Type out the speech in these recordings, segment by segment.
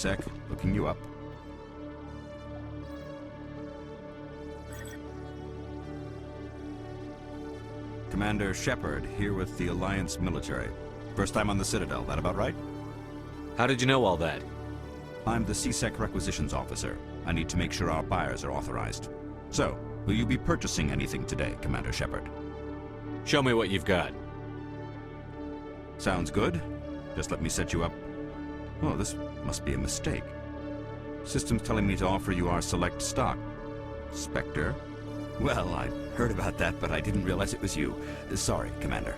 sec. Looking you up. Commander Shepard, here with the Alliance military. First time on the Citadel, that about right? How did you know all that? I'm the CSEC requisitions officer. I need to make sure our buyers are authorized. So, will you be purchasing anything today, Commander Shepard? Show me what you've got. Sounds good. Just let me set you up. Oh, this must be a mistake. System's telling me to offer you our select stock. Spectre? Well, I heard about that, but I didn't realize it was you. Sorry, Commander.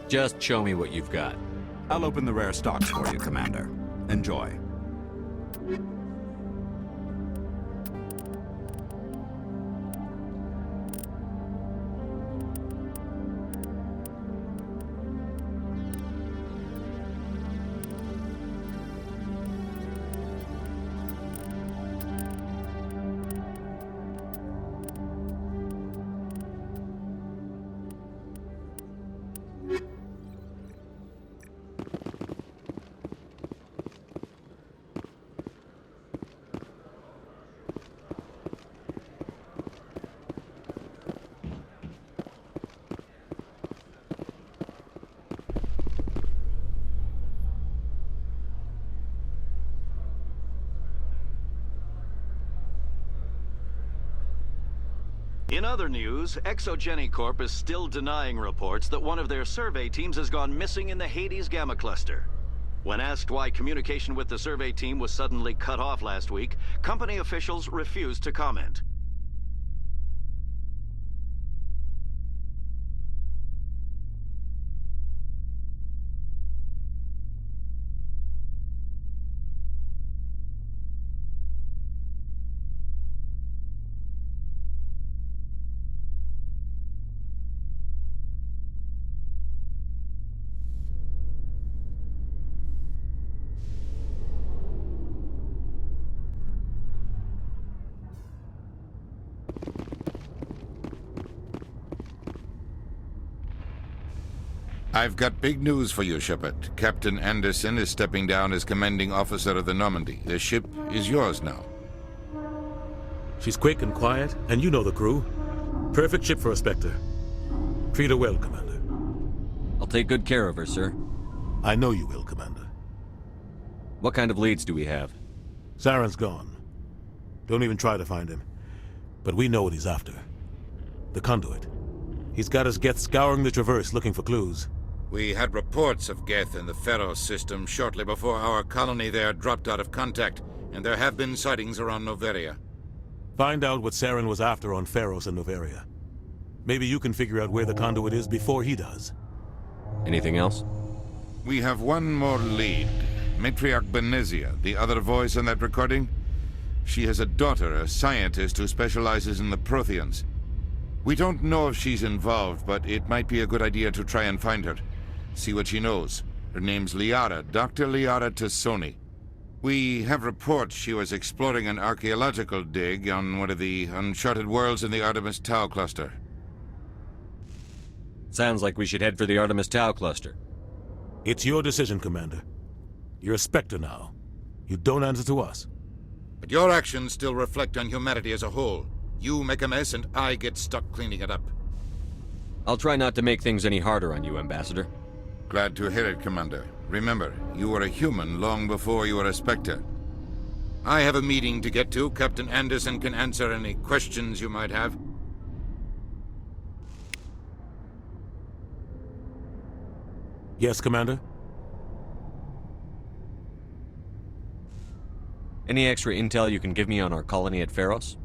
Just show me what you've got. I'll open the rare stocks for you, Commander. Enjoy. In other news, Exogeny Corp is still denying reports that one of their survey teams has gone missing in the Hades Gamma Cluster. When asked why communication with the survey team was suddenly cut off last week, company officials refused to comment. I've got big news for you, Shepard. Captain Anderson is stepping down as commanding officer of the Normandy. The ship is yours now. She's quick and quiet, and you know the crew. Perfect ship for a Spectre. Treat her well, Commander. I'll take good care of her, sir. I know you will, Commander. What kind of leads do we have? Saren's gone. Don't even try to find him. But we know what he's after. The conduit. He's got his Geth scouring the Traverse looking for clues. We had reports of Geth in the Pharos system shortly before our colony there dropped out of contact, and there have been sightings around Noveria. Find out what Saren was after on Pharos and Noveria. Maybe you can figure out where the conduit is before he does. Anything else? We have one more lead. Matriarch Benezia, the other voice in that recording. She has a daughter, a scientist who specializes in the Protheans. We don't know if she's involved, but it might be a good idea to try and find her. See what she knows. Her name's Liara, Dr. Liara T'soni. We have reports she was exploring an archaeological dig on one of the uncharted worlds in the Artemis Tau cluster. Sounds like we should head for the Artemis Tau cluster. It's your decision, Commander. You're a Spectre now. You don't answer to us. But your actions still reflect on humanity as a whole. You make a mess and I get stuck cleaning it up. I'll try not to make things any harder on you, Ambassador. Glad to hear it, Commander. Remember, you were a human long before you were a Spectre. I have a meeting to get to. Captain Anderson can answer any questions you might have. Yes, Commander? Any extra intel you can give me on our colony at Pharos?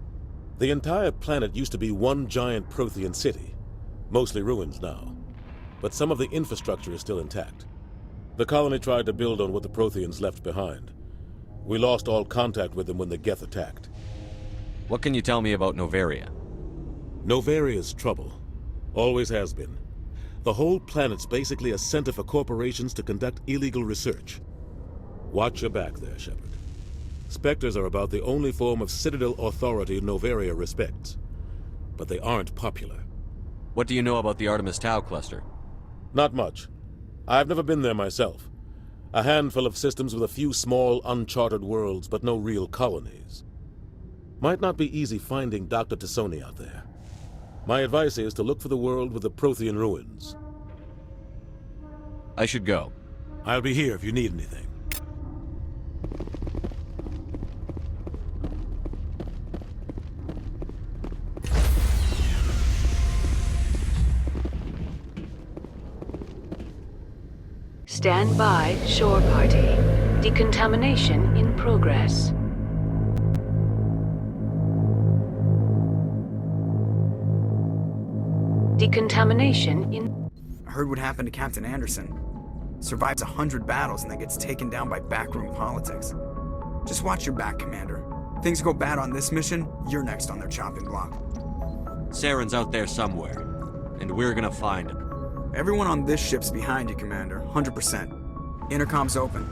The entire planet used to be one giant Prothean city. Mostly ruins now. But some of the infrastructure is still intact. The colony tried to build on what the Protheans left behind. We lost all contact with them when the Geth attacked. What can you tell me about Noveria? Noveria's trouble. Always has been. The whole planet's basically a center for corporations to conduct illegal research. Watch your back there, Shepard. Spectres are about the only form of Citadel authority Noveria respects. But they aren't popular. What do you know about the Artemis Tau cluster? Not much. I've never been there myself. A handful of systems with a few small, uncharted worlds, but no real colonies. Might not be easy finding Dr. T'soni out there. My advice is to look for the world with the Prothean ruins. I should go. I'll be here if you need anything. Stand by, shore party. Decontamination in progress. Decontamination in... I heard what happened to Captain Anderson. Survives 100 battles and then gets taken down by backroom politics. Just watch your back, Commander. Things go bad on this mission, you're next on their chopping block. Saren's out there somewhere, and we're gonna find him. Everyone on this ship's behind you, Commander. 100%. Intercom's open.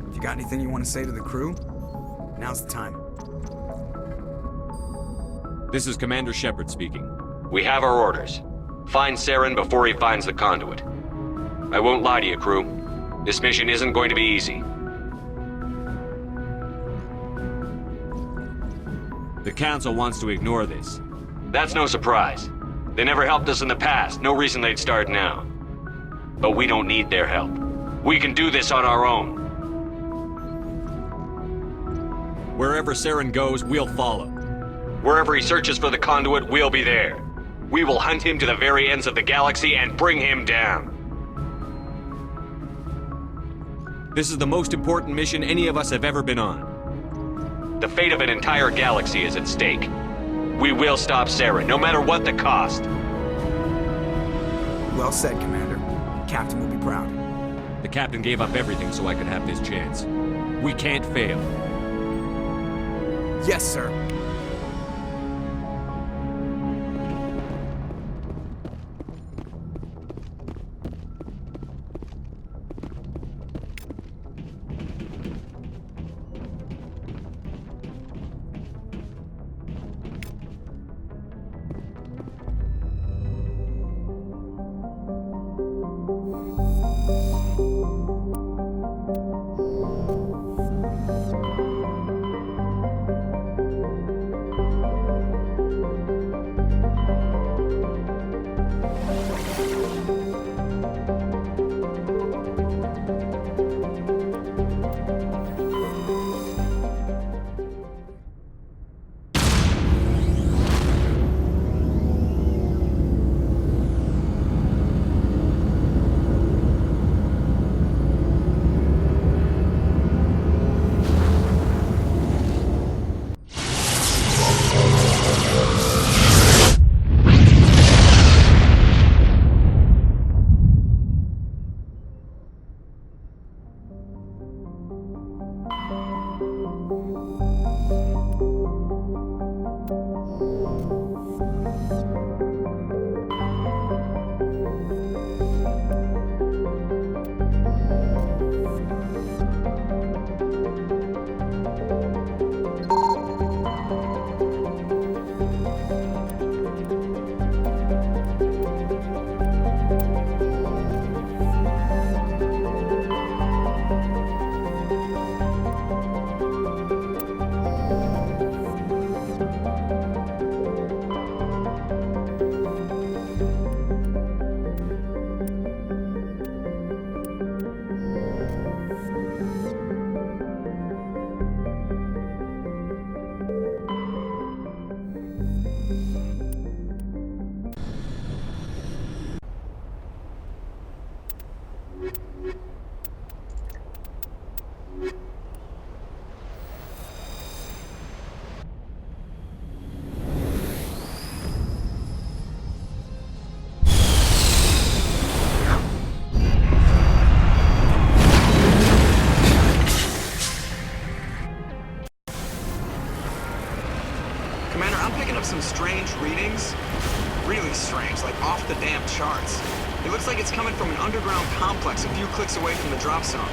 If you got anything you want to say to the crew, now's the time. This is Commander Shepard speaking. We have our orders. Find Saren before he finds the conduit. I won't lie to you, crew. This mission isn't going to be easy. The Council wants to ignore this. That's no surprise. They never helped us in the past, no reason they'd start now. But we don't need their help. We can do this on our own. Wherever Saren goes, we'll follow. Wherever he searches for the conduit, we'll be there. We will hunt him to the very ends of the galaxy and bring him down. This is the most important mission any of us have ever been on. The fate of an entire galaxy is at stake. We will stop Saren, no matter what the cost. Well said, Commander. Captain will be proud. The captain gave up everything so I could have this chance. We can't fail. Yes, sir. Some strange readings. Really strange, like off the damn charts. It looks like it's coming from an underground complex a few clicks away from the drop zone.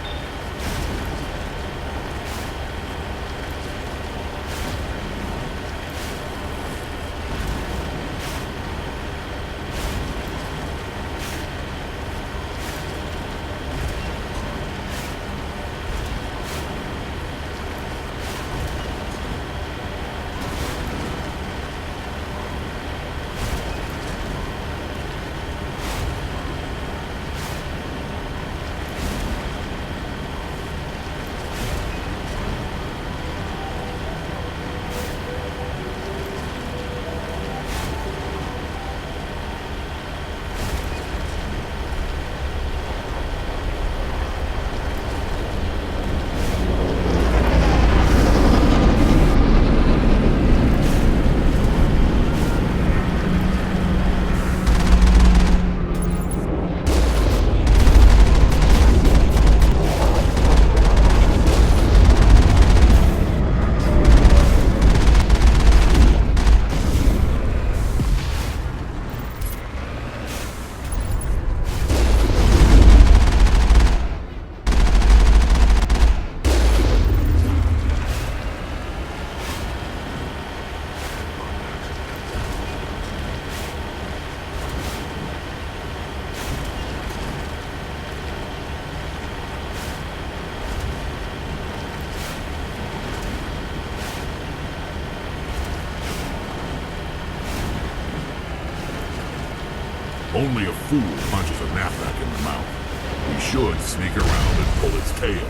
Only a fool punches a knapsack in the mouth. We should sneak around and pull its tail.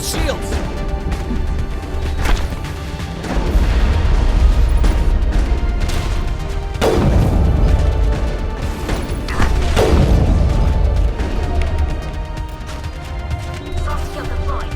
shields! Soft skill deployed.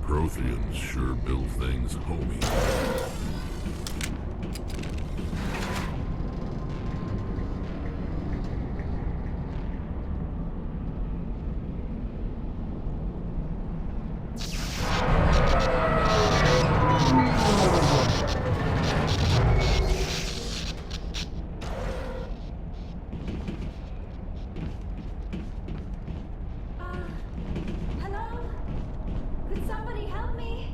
Protheans sure build things, homie. Hello? Could somebody help me?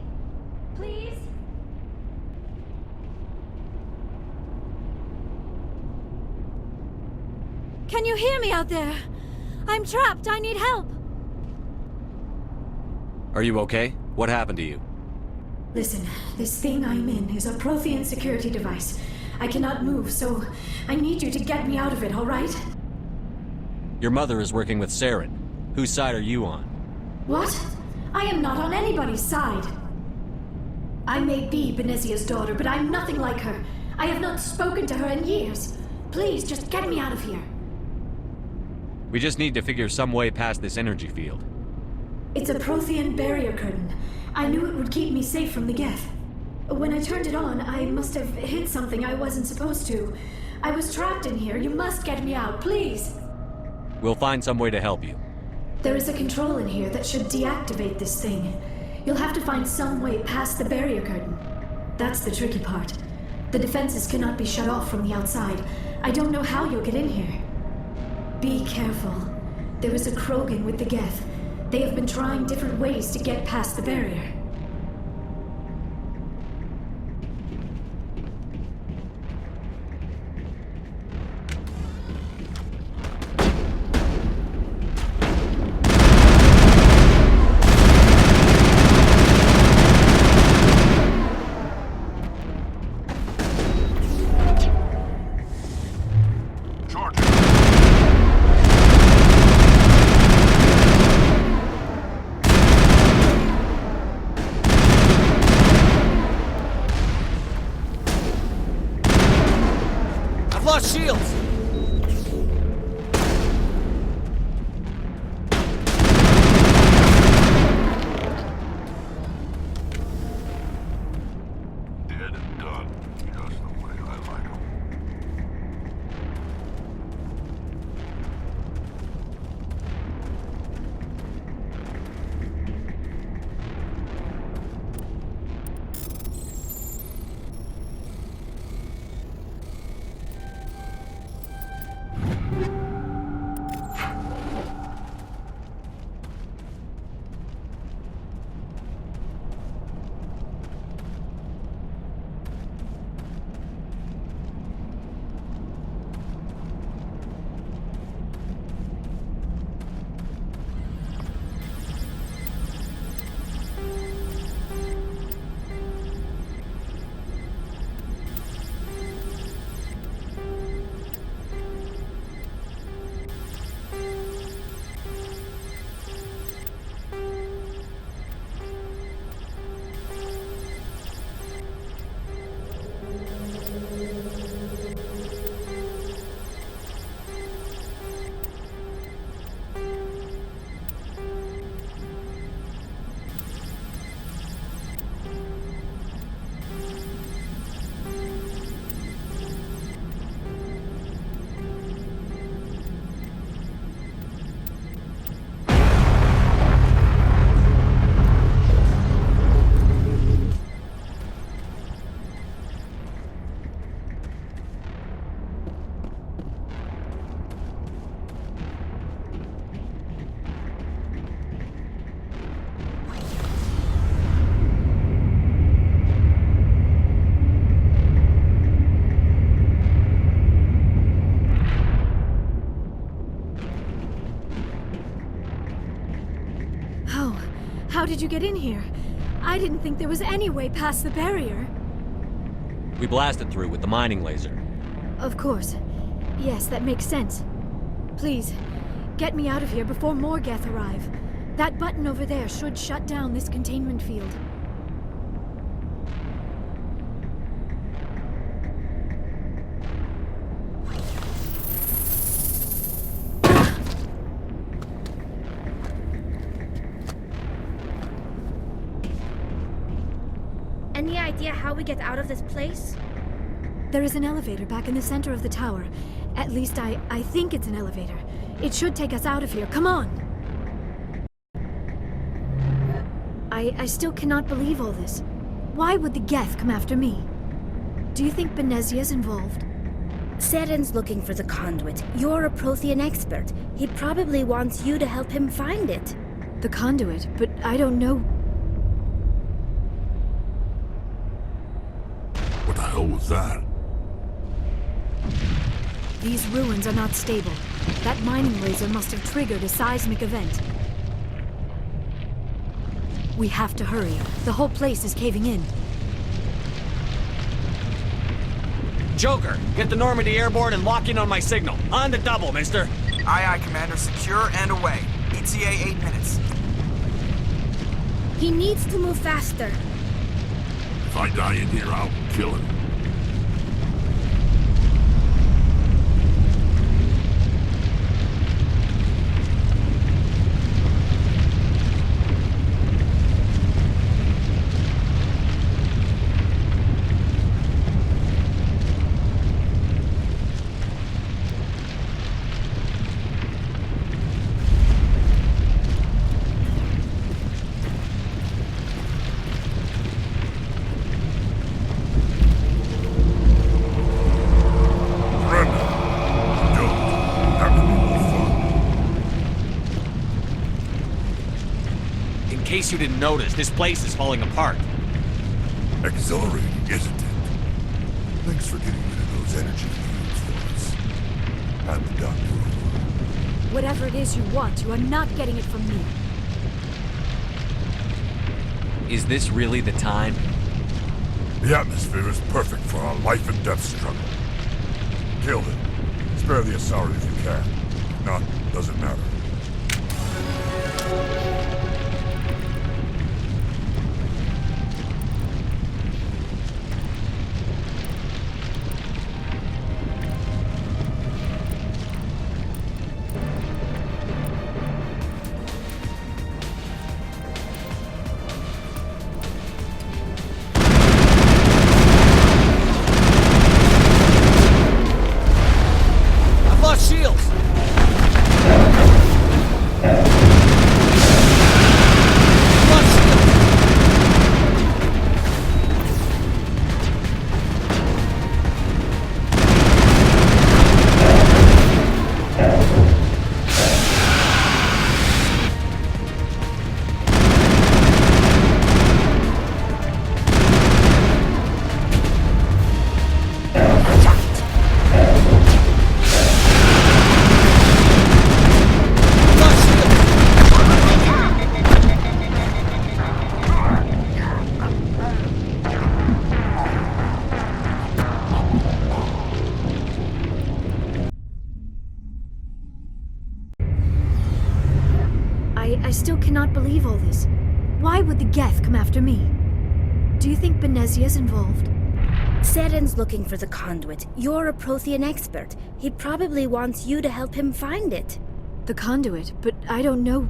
Please? Can you hear me out there? I'm trapped. I need help. Are you okay? What happened to you? Listen, this thing I'm in is a Prothean security device. I cannot move, so I need you to get me out of it, all right? Your mother is working with Saren. Whose side are you on? What? I am not on anybody's side. I may be Benezia's daughter, but I'm nothing like her. I have not spoken to her in years. Please, just get me out of here. We just need to figure some way past this energy field. It's a Prothean barrier curtain. I knew it would keep me safe from the Geth. When I turned it on, I must have hit something I wasn't supposed to. I was trapped in here. You must get me out, please. We'll find some way to help you. There is a control in here that should deactivate this thing. You'll have to find some way past the barrier curtain. That's the tricky part. The defenses cannot be shut off from the outside. I don't know how you'll get in here. Be careful. There is a Krogan with the Geth. They have been trying different ways to get past the barrier. How did you get in here? I didn't think there was any way past the barrier. We blasted through with the mining laser. Of course. Yes, that makes sense. Please, get me out of here before more Geth arrive. That button over there should shut down this containment field. Any idea how we get out of this place? There is an elevator back in the center of the tower. At least I think it's an elevator. It should take us out of here. Come on! I still cannot believe all this. Why would the Geth come after me? Do you think Benezia's involved? Seren's looking for the conduit. You're a Prothean expert. He probably wants you to help him find it. The conduit? But I don't know... What the hell was that? These ruins are not stable. That mining laser must have triggered a seismic event. We have to hurry. The whole place is caving in. Joker, get the Normandy airborne and lock in on my signal. On the double, mister. Aye, aye, Commander. Secure and away. ETA 8 minutes. He needs to move faster. If I die in here, I'll kill him. In case you didn't notice, this place is falling apart. Exhilarating, isn't it? Thanks for getting rid of those energy fields for us. Hand the doctor over. Whatever it is you want, you are not getting it from me. Is this really the time? The atmosphere is perfect for our life and death struggle. Kill him. Spare the Asari if you can. If not, doesn't matter. I still cannot believe all this. Why would the Geth come after me? Do you think Benezia's involved? Seren's looking for the conduit. You're a Prothean expert. He probably wants you to help him find it. The conduit? But I don't know...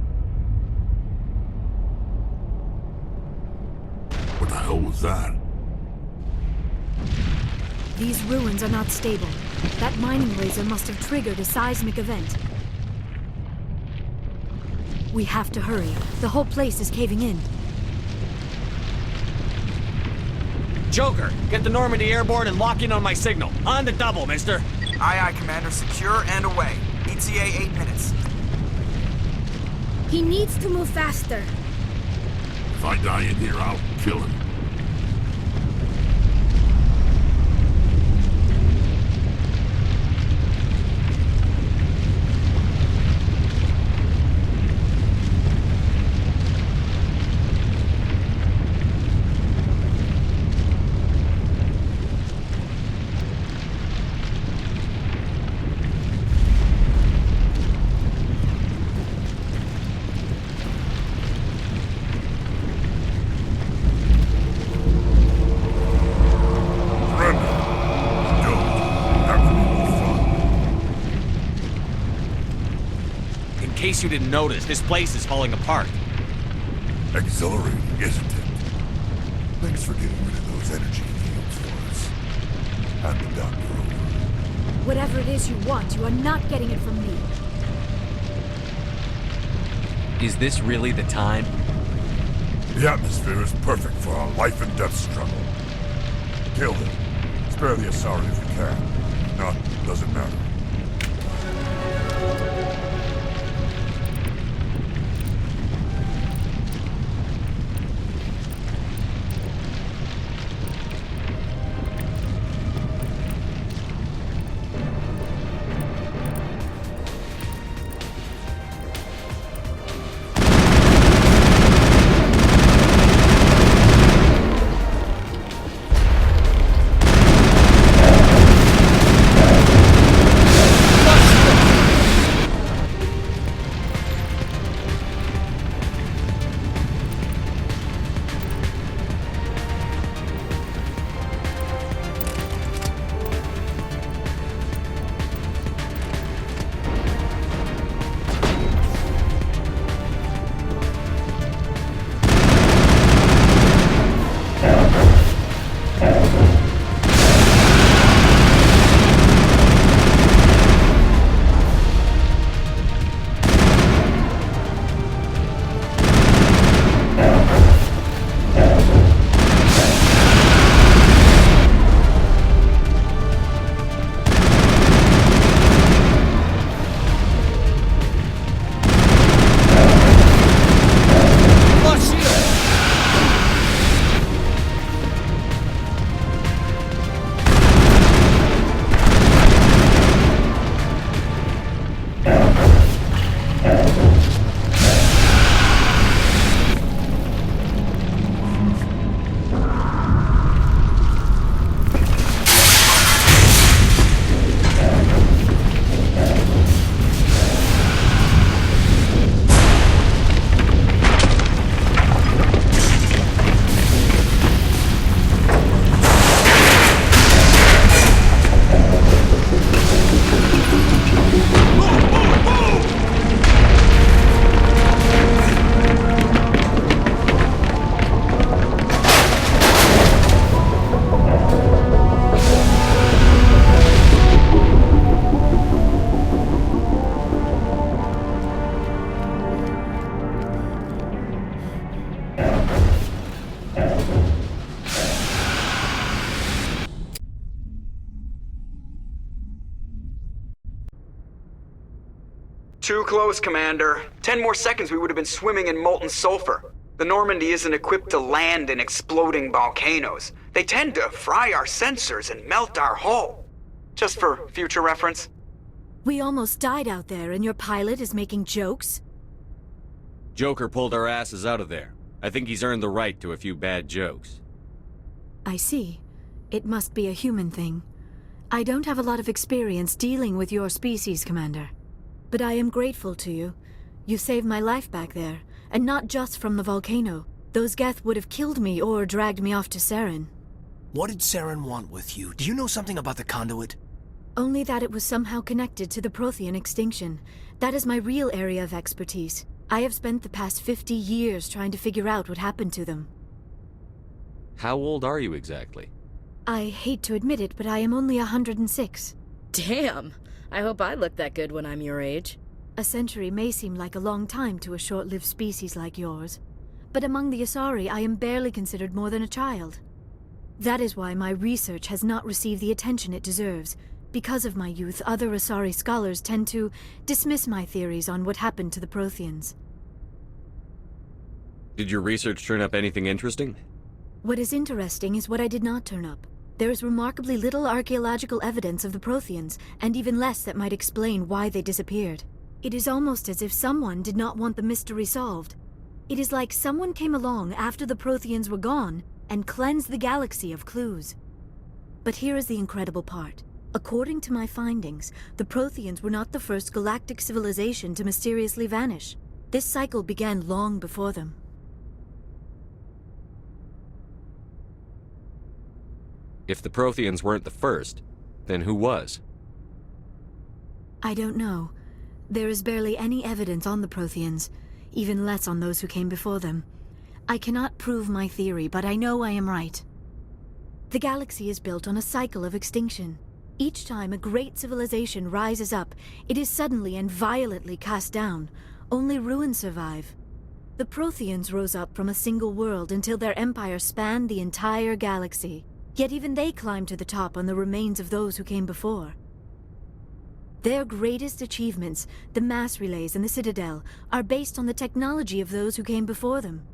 What the hell was that? These ruins are not stable. That mining laser must have triggered a seismic event. We have to hurry. The whole place is caving in. Joker, get the Normandy airborne and lock in on my signal. On the double, mister. Aye, aye, Commander. Secure and away. ETA 8 minutes. He needs to move faster. If I die in here, I'll kill him. In case you didn't notice, this place is falling apart. Exhilarating, isn't it? Thanks for getting rid of those energy fields for us. Hand the doctor over. Whatever it is you want, you are not getting it from me. Is this really the time? The atmosphere is perfect for a life and death struggle. Kill him. Spare the Asari if you can. If not, doesn't matter. Too close, Commander. 10 more seconds we would have been swimming in molten sulfur. The Normandy isn't equipped to land in exploding volcanoes. They tend to fry our sensors and melt our hull. Just for future reference. We almost died out there, and your pilot is making jokes? Joker pulled our asses out of there. I think he's earned the right to a few bad jokes. I see. It must be a human thing. I don't have a lot of experience dealing with your species, Commander. But I am grateful to you. You saved my life back there, and not just from the volcano. Those Geth would have killed me or dragged me off to Saren. What did Saren want with you? Do you know something about the conduit? Only that it was somehow connected to the Prothean extinction. That is my real area of expertise. I have spent the past 50 years trying to figure out what happened to them. How old are you exactly? I hate to admit it, but I am only 106. Damn! I hope I look that good when I'm your age. A century may seem like a long time to a short-lived species like yours, but among the Asari I am barely considered more than a child. That is why my research has not received the attention it deserves. Because of my youth, other Asari scholars tend to dismiss my theories on what happened to the Protheans. Did your research turn up anything interesting? What is interesting is what I did not turn up. There is remarkably little archaeological evidence of the Protheans, and even less that might explain why they disappeared. It is almost as if someone did not want the mystery solved. It is like someone came along after the Protheans were gone and cleansed the galaxy of clues. But here is the incredible part. According to my findings, the Protheans were not the first galactic civilization to mysteriously vanish. This cycle began long before them. If the Protheans weren't the first, then who was? I don't know. There is barely any evidence on the Protheans, even less on those who came before them. I cannot prove my theory, but I know I am right. The galaxy is built on a cycle of extinction. Each time a great civilization rises up, it is suddenly and violently cast down. Only ruins survive. The Protheans rose up from a single world until their empire spanned the entire galaxy. Yet even they climbed to the top on the remains of those who came before. Their greatest achievements, the mass relays and the Citadel, are based on the technology of those who came before them.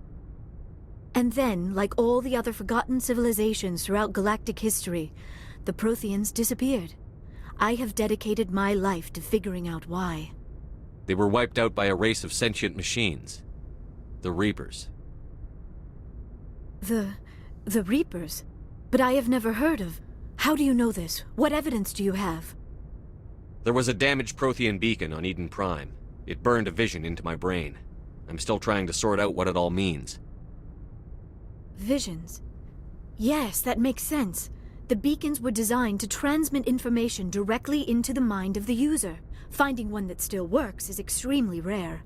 And then, like all the other forgotten civilizations throughout galactic history, the Protheans disappeared. I have dedicated my life to figuring out why. They were wiped out by a race of sentient machines. The Reapers. The Reapers? But I have never heard of... How do you know this? What evidence do you have? There was a damaged Prothean beacon on Eden Prime. It burned a vision into my brain. I'm still trying to sort out what it all means. Visions? Yes, that makes sense. The beacons were designed to transmit information directly into the mind of the user. Finding one that still works is extremely rare.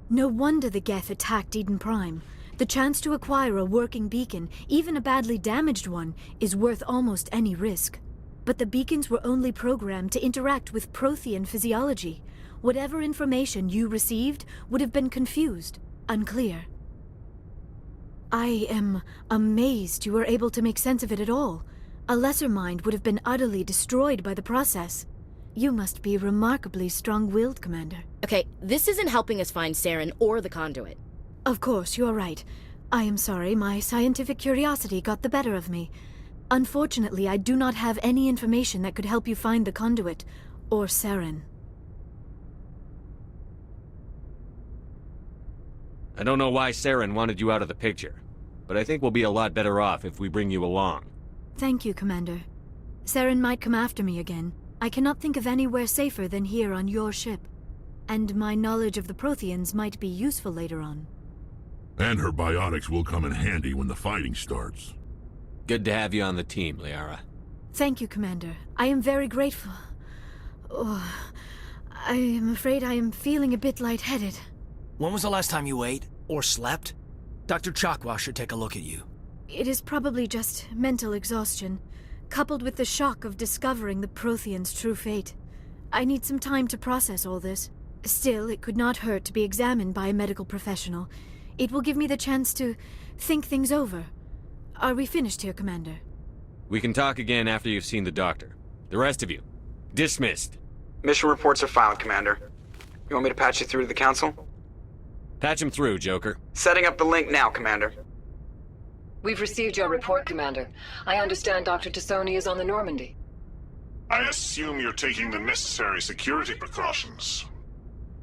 No wonder the Geth attacked Eden Prime. The chance to acquire a working beacon, even a badly damaged one, is worth almost any risk. But the beacons were only programmed to interact with Prothean physiology. Whatever information you received would have been confused, unclear. I am amazed you were able to make sense of it at all. A lesser mind would have been utterly destroyed by the process. You must be remarkably strong-willed, Commander. Okay, this isn't helping us find Saren or the conduit. Of course, you're right. I am sorry, my scientific curiosity got the better of me. Unfortunately, I do not have any information that could help you find the conduit, or Saren. I don't know why Saren wanted you out of the picture, but I think we'll be a lot better off if we bring you along. Thank you, Commander. Saren might come after me again. I cannot think of anywhere safer than here on your ship. And my knowledge of the Protheans might be useful later on. And her biotics will come in handy when the fighting starts. Good to have you on the team, Liara. Thank you, Commander. I am very grateful. Oh, I am afraid I am feeling a bit lightheaded. When was the last time you ate? Or slept? Dr. Chakwa should take a look at you. It is probably just mental exhaustion, coupled with the shock of discovering the Protheans' true fate. I need some time to process all this. Still, it could not hurt to be examined by a medical professional. It will give me the chance to think things over. Are we finished here, Commander? We can talk again after you've seen the doctor. The rest of you, dismissed. Mission reports are filed, Commander. You want me to patch you through to the Council? Patch him through, Joker. Setting up the link now, Commander. We've received your report, Commander. I understand Dr. T'soni is on the Normandy. I assume you're taking the necessary security precautions.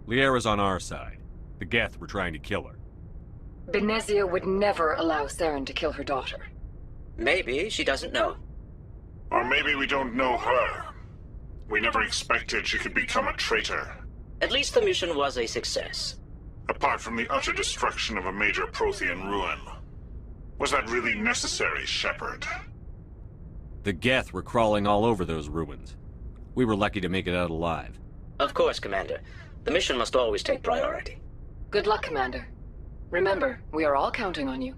Liara's on our side. The Geth were trying to kill her. Benezia would never allow Saren to kill her daughter. Maybe she doesn't know. Or maybe we don't know her. We never expected she could become a traitor. At least the mission was a success. Apart from the utter destruction of a major Prothean ruin. Was that really necessary, Shepard? The Geth were crawling all over those ruins. We were lucky to make it out alive. Of course, Commander. The mission must always take priority. Good luck, Commander. Remember, we are all counting on you.